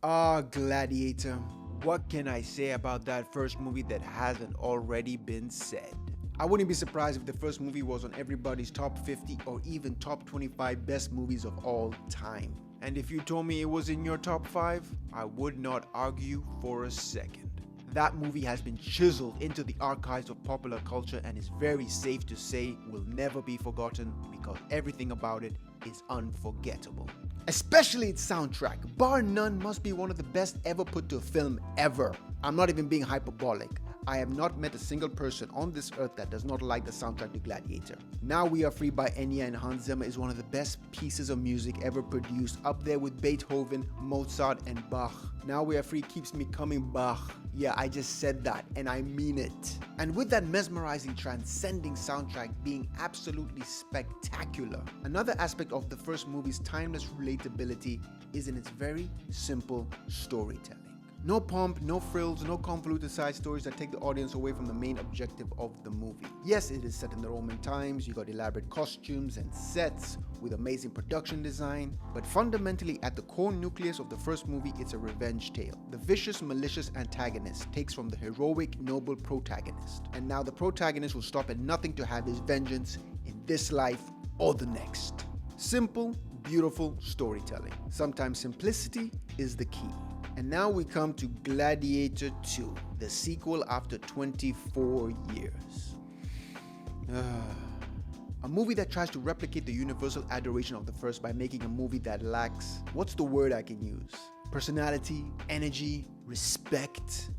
Gladiator. What can I say about that first movie that hasn't already been said? I wouldn't be surprised if the first movie was on everybody's top 50 or even top 25 best movies of all time. And if you told me it was in your top 5, I would not argue for a second. That movie has been chiseled into the archives of popular culture and is very safe to say will never be forgotten because everything about it is unforgettable. Especially its soundtrack, bar none, must be one of the best ever put to a film ever. I'm not even being hyperbolic. I have not met a single person on this earth that does not like the soundtrack to Gladiator. Now We Are Free by ENYA and Hans Zimmer is one of the best pieces of music ever produced, up there with Beethoven, Mozart, and Bach. Now We Are Free keeps me coming Bach. Yeah, I just said that, and I mean it. And with that mesmerizing, transcending soundtrack being absolutely spectacular, another aspect of the first movie's timeless relatability is in its very simple storytelling. No pomp, no frills, no convoluted side stories that take the audience away from the main objective of the movie. Yes, it is set in the Roman times, you got elaborate costumes and sets with amazing production design, but fundamentally at the core nucleus of the first movie, it's a revenge tale. The vicious, malicious antagonist takes from the heroic, noble protagonist, and now the protagonist will stop at nothing to have his vengeance in this life or the next. Simple, beautiful storytelling. Sometimes simplicity is the key. And now we come to Gladiator 2, the sequel after 24 years. A movie that tries to replicate the universal adoration of the first by making a movie that lacks, what's the word I can use? Personality, energy, respect.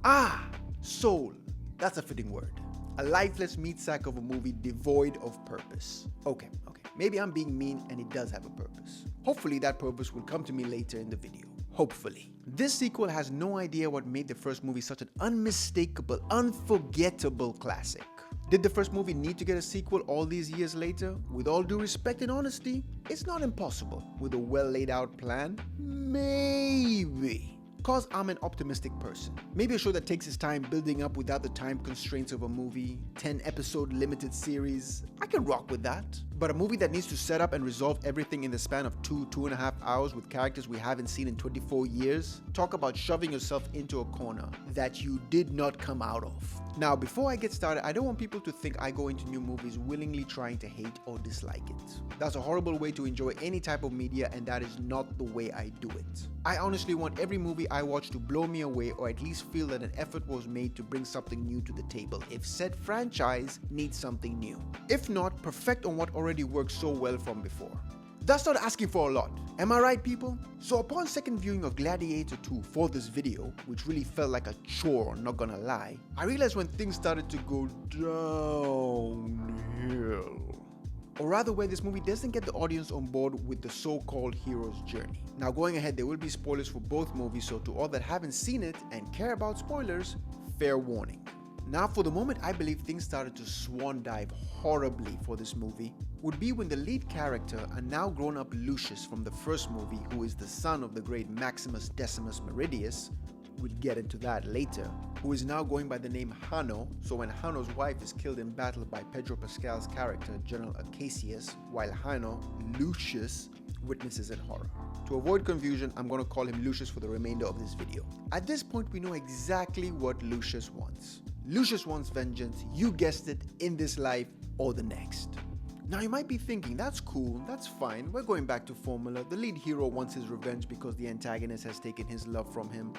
Soul. That's a fitting word. A lifeless meat sack of a movie devoid of purpose. Okay. Maybe I'm being mean and it does have a purpose. Hopefully that purpose will come to me later in the video. Hopefully. This sequel has no idea what made the first movie such an unmistakable, unforgettable classic. Did the first movie need to get a sequel all these years later? With all due respect and honesty, it's not impossible. With a well laid out plan, maybe. Cause I'm an optimistic person. Maybe a show that takes its time building up without the time constraints of a movie, 10 episode limited series, I can rock with that. But a movie that needs to set up and resolve everything in the span of 2.5 hours with characters we haven't seen in 24 years, talk about shoving yourself into a corner that you did not come out of. Now, before I get started, I don't want people to think I go into new movies willingly trying to hate or dislike it. That's a horrible way to enjoy any type of media, and that is not the way I do it. I honestly want every movie I watch to blow me away, or at least feel that an effort was made to bring something new to the table if said franchise needs something new. If not, perfect on what already worked so well from before. That's not asking for a lot. Am I right, people? So upon second viewing of Gladiator 2 for this video, which really felt like a chore, not gonna lie, I realized when things started to go downhill. Or rather, where this movie doesn't get the audience on board with the so-called hero's journey. Now, going ahead, there will be spoilers for both movies, so to all that haven't seen it and care about spoilers, fair warning. Now, for the moment I believe things started to swan dive horribly for this movie would be when the lead character, a now grown-up Lucius from the first movie, who is the son of the great Maximus Decimus Meridius, we'll get into that later, who is now going by the name Hanno, so when Hanno's wife is killed in battle by Pedro Pascal's character, General Acacius, while Hanno, Lucius, witnesses in horror. To avoid confusion, I'm going to call him Lucius for the remainder of this video. At this point, we know exactly what Lucius wants. Lucius wants vengeance, you guessed it, in this life or the next. Now you might be thinking, that's cool, that's fine, we're going back to formula. The lead hero wants his revenge because the antagonist has taken his love from him.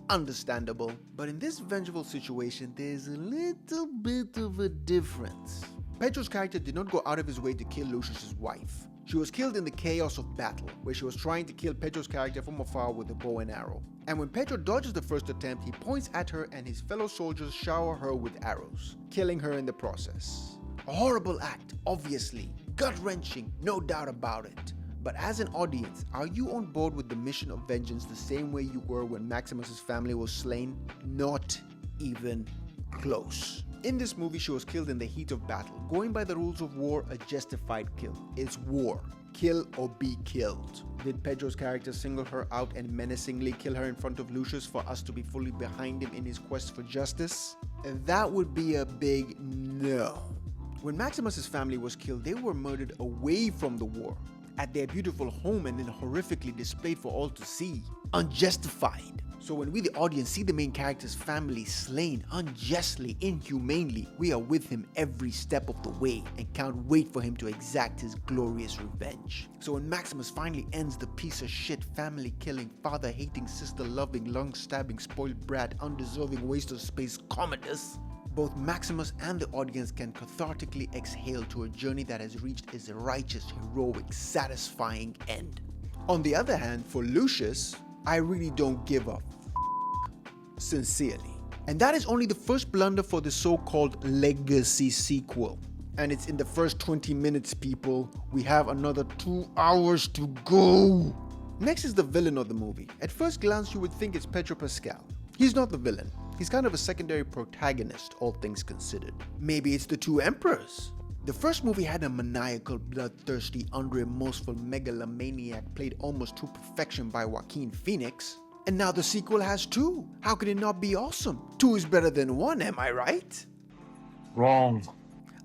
Understandable. But in this vengeful situation, there's a little bit of a difference. Pedro's character did not go out of his way to kill Lucius's wife. She was killed in the chaos of battle, where she was trying to kill Pedro's character from afar with a bow and arrow. And when Pedro dodges the first attempt, he points at her and his fellow soldiers shower her with arrows, killing her in the process. A horrible act, obviously, gut-wrenching, no doubt about it. But as an audience, are you on board with the mission of vengeance the same way you were when Maximus's family was slain? Not even close. In this movie, she was killed in the heat of battle. Going by the rules of war, a justified kill. It's war. Kill or be killed. Did Pedro's character single her out and menacingly kill her in front of Lucius for us to be fully behind him in his quest for justice? That would be a big no. When Maximus's family was killed, they were murdered away from the war. at their beautiful home and then horrifically displayed for all to see. Unjustified. So when we the audience see the main character's family slain unjustly, inhumanely, we are with him every step of the way and can't wait for him to exact his glorious revenge. So when Maximus finally ends the piece of shit, family killing, father hating, sister loving, lung stabbing, spoiled brat, undeserving waste of space Commodus, both Maximus and the audience can cathartically exhale to a journey that has reached its righteous, heroic, satisfying end. On the other hand, for Lucius, I really don't give a sincerely. And that is only the first blunder for the so-called legacy sequel. And it's in the first 20 minutes, people. We have another 2 hours to go. Next is the villain of the movie. At first glance, you would think it's Pedro Pascal. He's not the villain. He's kind of a secondary protagonist, all things considered. Maybe it's the two emperors. The first movie had a maniacal, bloodthirsty, under-remorseful megalomaniac played almost to perfection by Joaquin Phoenix. And now the sequel has two. How can it not be awesome? Two is better than one, am I right? Wrong.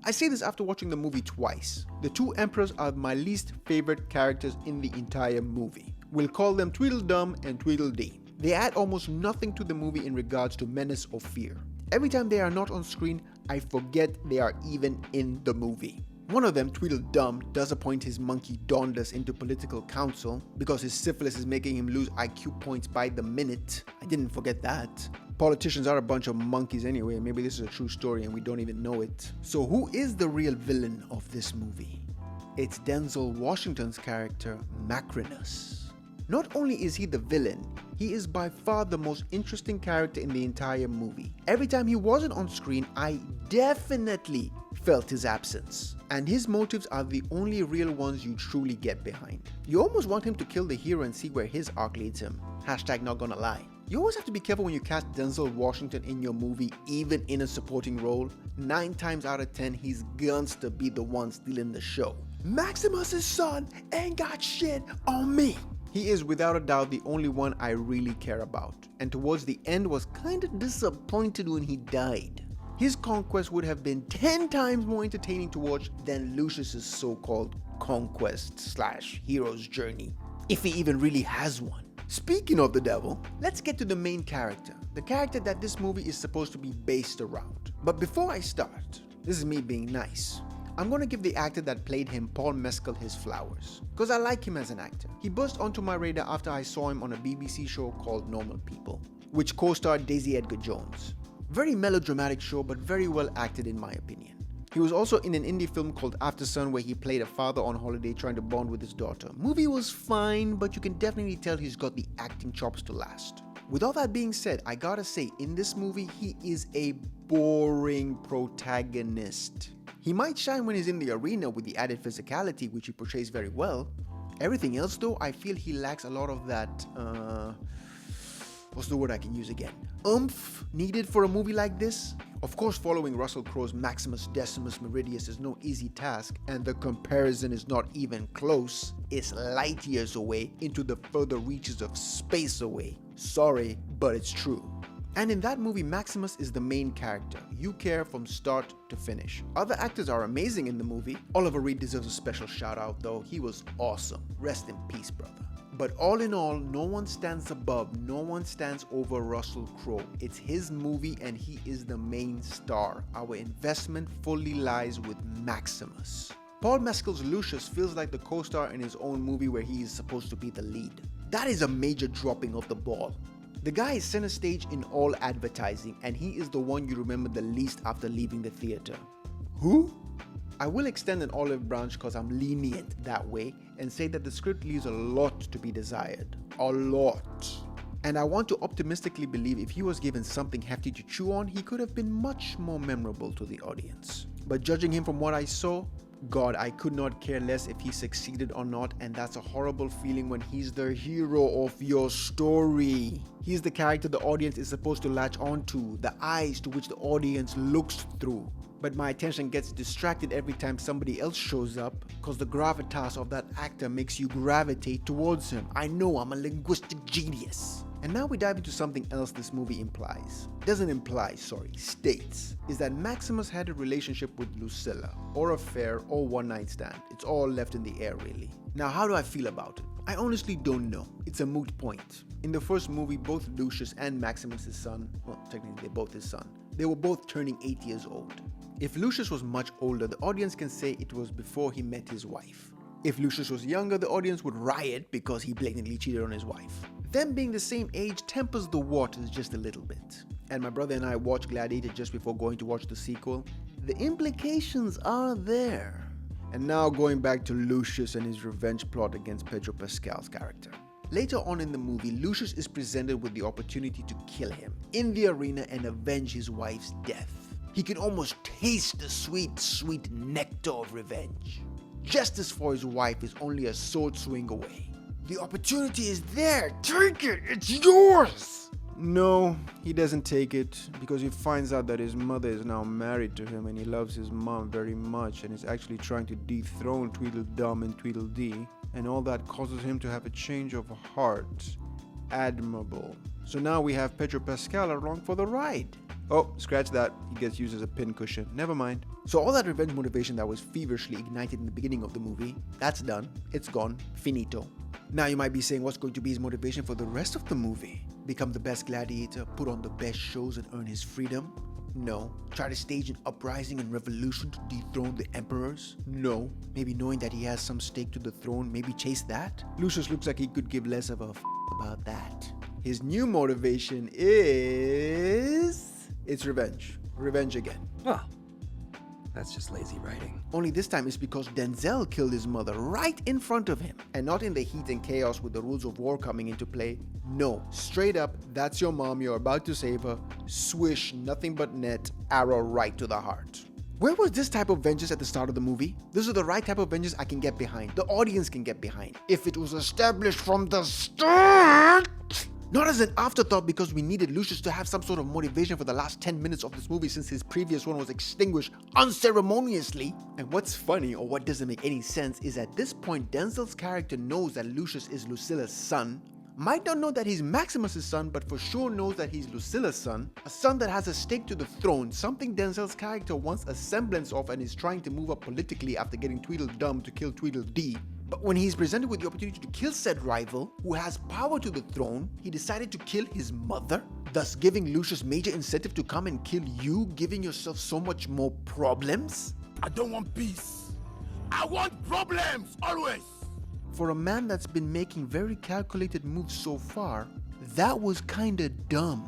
I say this after watching the movie twice. The two emperors are my least favorite characters in the entire movie. We'll call them Tweedledum and Tweedledee. They add almost nothing to the movie in regards to menace or fear. Every time they are not on screen, I forget they are even in the movie. One of them, Tweedledum, does appoint his monkey Dondus into political council because his syphilis is making him lose IQ points by the minute. I didn't forget that. Politicians are a bunch of monkeys anyway. Maybe this is a true story and we don't even know it. So who is the real villain of this movie? It's Denzel Washington's character, Macrinus. Not only is he the villain, he is by far the most interesting character in the entire movie. Every time he wasn't on screen, I definitely felt his absence. And his motives are the only real ones you truly get behind. You almost want him to kill the hero and see where his arc leads him. Hashtag not gonna lie. You always have to be careful when you cast Denzel Washington in your movie, even in a supporting role. 9 times out of 10, he's guns to be the one stealing the show. Maximus's son ain't got shit on me. He is without a doubt the only one I really care about, and towards the end was kinda disappointed when he died. His conquest would have been 10 times more entertaining to watch than Lucius's so-called conquest/hero's journey, if he even really has one. Speaking of the devil, let's get to the main character, the character that this movie is supposed to be based around. But before I start, this is me being nice. I'm gonna give the actor that played him, Paul Mescal, his flowers, because I like him as an actor. He burst onto my radar after I saw him on a BBC show called Normal People, which co-starred Daisy Edgar Jones. Very melodramatic show, but very well acted in my opinion. He was also in an indie film called After Sun where he played a father on holiday trying to bond with his daughter. Movie was fine, but you can definitely tell he's got the acting chops to last. With all that being said, I gotta say, in this movie, he is a boring protagonist. He might shine when he's in the arena with the added physicality, which he portrays very well. Everything else though, I feel he lacks a lot of that, what's the word I can use again? Oomph needed for a movie like this. Of course, following Russell Crowe's Maximus Decimus Meridius is no easy task, and the comparison is not even close. It's light years away into the further reaches of space away. Sorry, but it's true. And in that movie, Maximus is the main character. You care from start to finish. Other actors are amazing in the movie. Oliver Reed deserves a special shout out though. He was awesome. Rest in peace, brother. But all in all, no one stands above, no one stands over Russell Crowe. It's his movie and he is the main star. Our investment fully lies with Maximus. Paul Mescal's Lucius feels like the co-star in his own movie where he is supposed to be the lead. That is a major dropping of the ball. The guy is center stage in all advertising and he is the one you remember the least after leaving the theater. Who? I will extend an olive branch because I'm lenient that way and say that the script leaves a lot to be desired. A lot. And I want to optimistically believe if he was given something hefty to chew on, he could have been much more memorable to the audience. But judging him from what I saw, God, I could not care less if he succeeded or not, and that's a horrible feeling when he's the hero of your story. He's the character the audience is supposed to latch onto, the eyes to which the audience looks through. But my attention gets distracted every time somebody else shows up because the gravitas of that actor makes you gravitate towards him. I know I'm a linguistic genius. And now we dive into something else this movie states, is that Maximus had a relationship with Lucilla, or affair, or one night stand. It's all left in the air really. Now how do I feel about it? I honestly don't know. It's a moot point. In the first movie, both Lucius and Maximus' son, well technically they're both his son, they were both turning 8 years old. If Lucius was much older, the audience can say it was before he met his wife. If Lucius was younger, the audience would riot because he blatantly cheated on his wife. Them being the same age tempers the waters just a little bit. And my brother and I watched Gladiator just before going to watch the sequel. The implications are there. And now going back to Lucius and his revenge plot against Pedro Pascal's character. Later on in the movie, Lucius is presented with the opportunity to kill him in the arena and avenge his wife's death. He can almost taste the sweet, sweet nectar of revenge. Justice for his wife is only a sword swing away. The opportunity is there. Take it. It's yours. No, he doesn't take it because he finds out that his mother is now married to him and he loves his mom very much and is actually trying to dethrone Tweedledum and Tweedledee, and all that causes him to have a change of heart. Admirable. So now we have Pedro Pascal along for the ride. Oh, scratch that. He gets used as a pincushion. Never mind. So all that revenge motivation that was feverishly ignited in the beginning of the movie, that's done. It's gone. Finito. Now you might be saying, what's going to be his motivation for the rest of the movie? Become the best gladiator, put on the best shows and earn his freedom? No. Try to stage an uprising and revolution to dethrone the emperors? No. Maybe knowing that he has some stake to the throne, maybe chase that? Lucius looks like he could give less of a about that. His new motivation is... it's revenge. Revenge again. Well, that's just lazy writing. Only this time it's because Denzel killed his mother right in front of him, and not in the heat and chaos with the rules of war coming into play. No, straight up, that's your mom, you're about to save her. Swish, nothing but net, arrow right to the heart. Where was this type of vengeance at the start of the movie? This is the right type of vengeance I can get behind. The audience can get behind. If it was established from the start! Not as an afterthought because we needed Lucius to have some sort of motivation for the last 10 minutes of this movie since his previous one was extinguished unceremoniously. And what's funny, or what doesn't make any sense, is at this point Denzel's character knows that Lucius is Lucilla's son, might not know that he's Maximus' son, but for sure knows that he's Lucilla's son, a son that has a stake to the throne, something Denzel's character wants a semblance of and is trying to move up politically after getting Tweedledum to kill Tweedledee. But when he's presented with the opportunity to kill said rival, who has power to the throne, he decided to kill his mother, thus giving Lucius major incentive to come and kill you, giving yourself so much more problems? I don't want peace. I want problems, always. For a man that's been making very calculated moves so far, that was kinda dumb.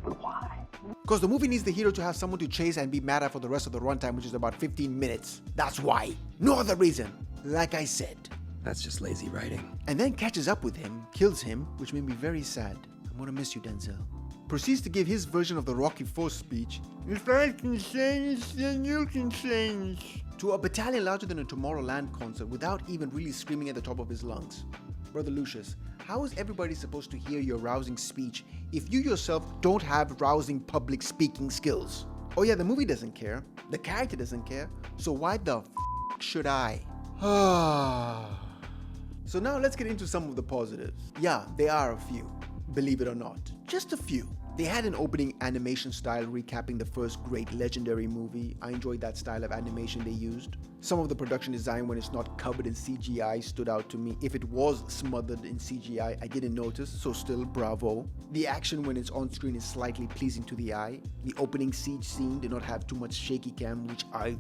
Why? Because the movie needs the hero to have someone to chase and be mad at for the rest of the runtime, which is about 15 minutes. That's why. No other reason. Like I said. That's just lazy writing. And then catches up with him, kills him, which made me very sad. I'm gonna miss you, Denzel. Proceeds to give his version of the Rocky IV speech. If I can change, then you can change. To a battalion larger than a Tomorrowland concert without even really screaming at the top of his lungs. Brother Lucius, how is everybody supposed to hear your rousing speech if you yourself don't have rousing public speaking skills? Oh yeah, the movie doesn't care. The character doesn't care. So why the should I? So now let's get into some of the positives. Yeah, there are a few. Believe it or not. Just a few. They had an opening animation style recapping the first great legendary movie. I enjoyed that style of animation they used. Some of the production design when it's not covered in CGI stood out to me. If it was smothered in CGI, I didn't notice, so still bravo. The action when it's on screen is slightly pleasing to the eye. The opening siege scene did not have too much shaky cam, which I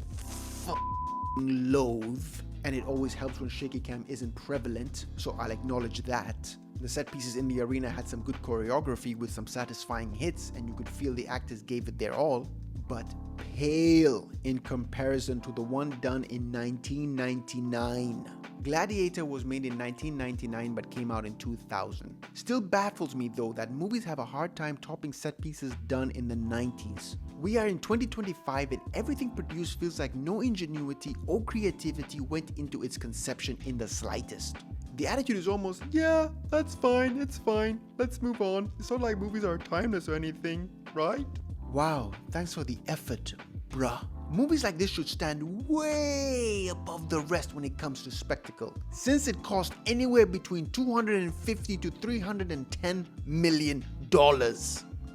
loathe. And it always helps when shaky cam isn't prevalent, so I'll acknowledge that. The set pieces in the arena had some good choreography with some satisfying hits, and you could feel the actors gave it their all, but pale in comparison to the one done in 1999. Gladiator was made in 1999 but came out in 2000. Still baffles me though that movies have a hard time topping set pieces done in the 90s. We are in 2025 and everything produced feels like no ingenuity or creativity went into its conception in the slightest. The attitude is almost, yeah, that's fine, it's fine, let's move on. It's not like movies are timeless or anything, right? Wow, thanks for the effort, bruh. Movies like this should stand way above the rest when it comes to spectacle, since it cost anywhere between $250 to $310 million.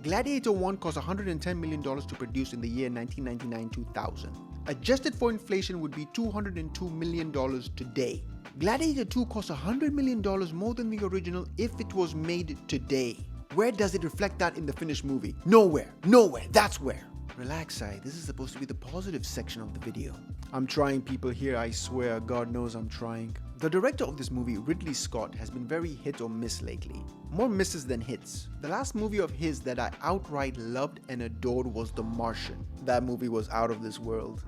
Gladiator 1 cost $110 million to produce in the year 1999-2000. Adjusted for inflation would be $202 million today. Gladiator 2 cost $100 million more than the original if it was made today. Where does it reflect that in the finished movie? Nowhere, that's where. Relax, this is supposed to be the positive section of the video. I'm trying, people here, I swear, God knows I'm trying. The director of this movie, Ridley Scott, has been very hit or miss lately. More misses than hits. The last movie of his that I outright loved and adored was The Martian. That movie was out of this world.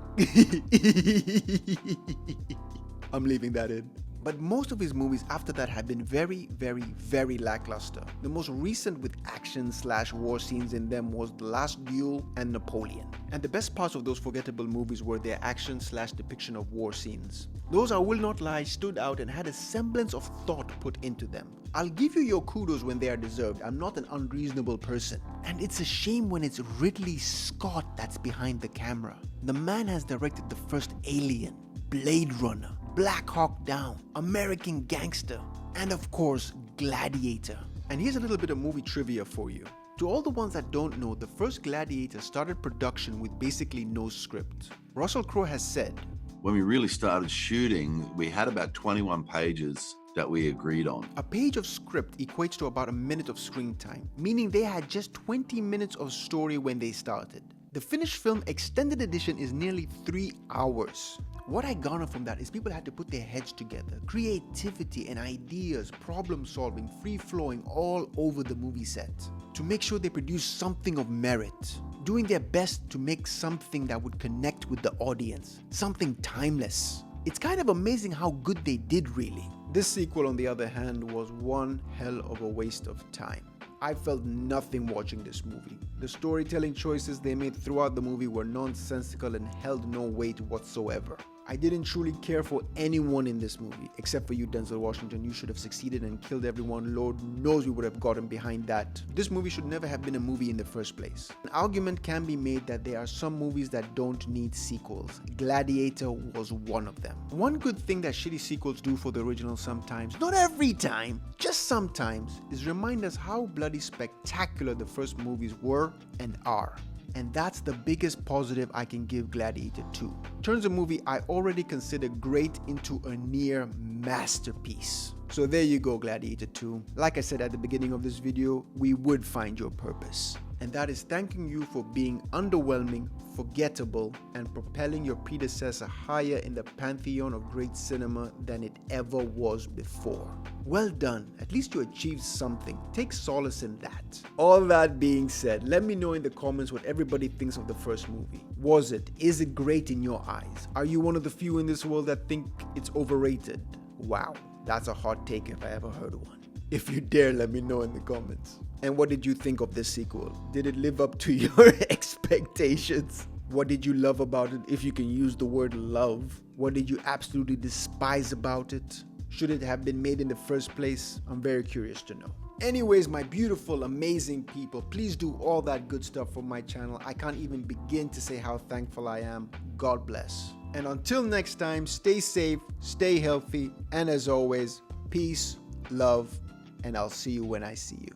I'm leaving that in. But most of his movies after that have been very, very lackluster. The most recent with action/war scenes in them was The Last Duel and Napoleon. And the best parts of those forgettable movies were their action/depiction of war scenes. Those, I will not lie, stood out and had a semblance of thought put into them. I'll give you your kudos when they are deserved. I'm not an unreasonable person. And it's a shame when it's Ridley Scott that's behind the camera. The man has directed the first Alien, Blade Runner, Black Hawk Down, American Gangster, and of course, Gladiator. And here's a little bit of movie trivia for you. To all the ones that don't know, the first Gladiator started production with basically no script. Russell Crowe has said, when we really started shooting, we had about 21 pages that we agreed on. A page of script equates to about a minute of screen time, meaning they had just 20 minutes of story when they started. The finished film extended edition is nearly 3 hours. What I garner from that is people had to put their heads together. Creativity and ideas, problem solving, free flowing all over the movie set to make sure they produce something of merit, doing their best to make something that would connect with the audience, something timeless. It's kind of amazing how good they did, really. This sequel, on the other hand, was one hell of a waste of time. I felt nothing watching this movie. The storytelling choices they made throughout the movie were nonsensical and held no weight whatsoever. I didn't truly care for anyone in this movie, except for you, Denzel Washington. You should have succeeded and killed everyone. Lord knows we would have gotten behind that. This movie should never have been a movie in the first place. An argument can be made that there are some movies that don't need sequels. Gladiator was one of them. One good thing that shitty sequels do for the original sometimes, not every time, just sometimes, is remind us how bloody spectacular the first movies were and are. And that's the biggest positive I can give Gladiator 2. Turns a movie I already consider great into a near masterpiece. So there you go, Gladiator 2. Like I said at the beginning of this video, we would find your purpose. And that is thanking you for being underwhelming, forgettable, and propelling your predecessor higher in the pantheon of great cinema than it ever was before. Well done, at least you achieved something. Take solace in that. All that being said, let me know in the comments what everybody thinks of the first movie. Is it great in your eyes? Are you one of the few in this world that think it's overrated? Wow, that's a hot take if I ever heard one. If you dare, let me know in the comments. And what did you think of this sequel? Did it live up to your expectations? What did you love about it, if you can use the word love? What did you absolutely despise about it? Should it have been made in the first place? I'm very curious to know. Anyways, my beautiful, amazing people, please do all that good stuff for my channel. I can't even begin to say how thankful I am. God bless. And until next time, stay safe, stay healthy, and as always, peace, love, and I'll see you when I see you.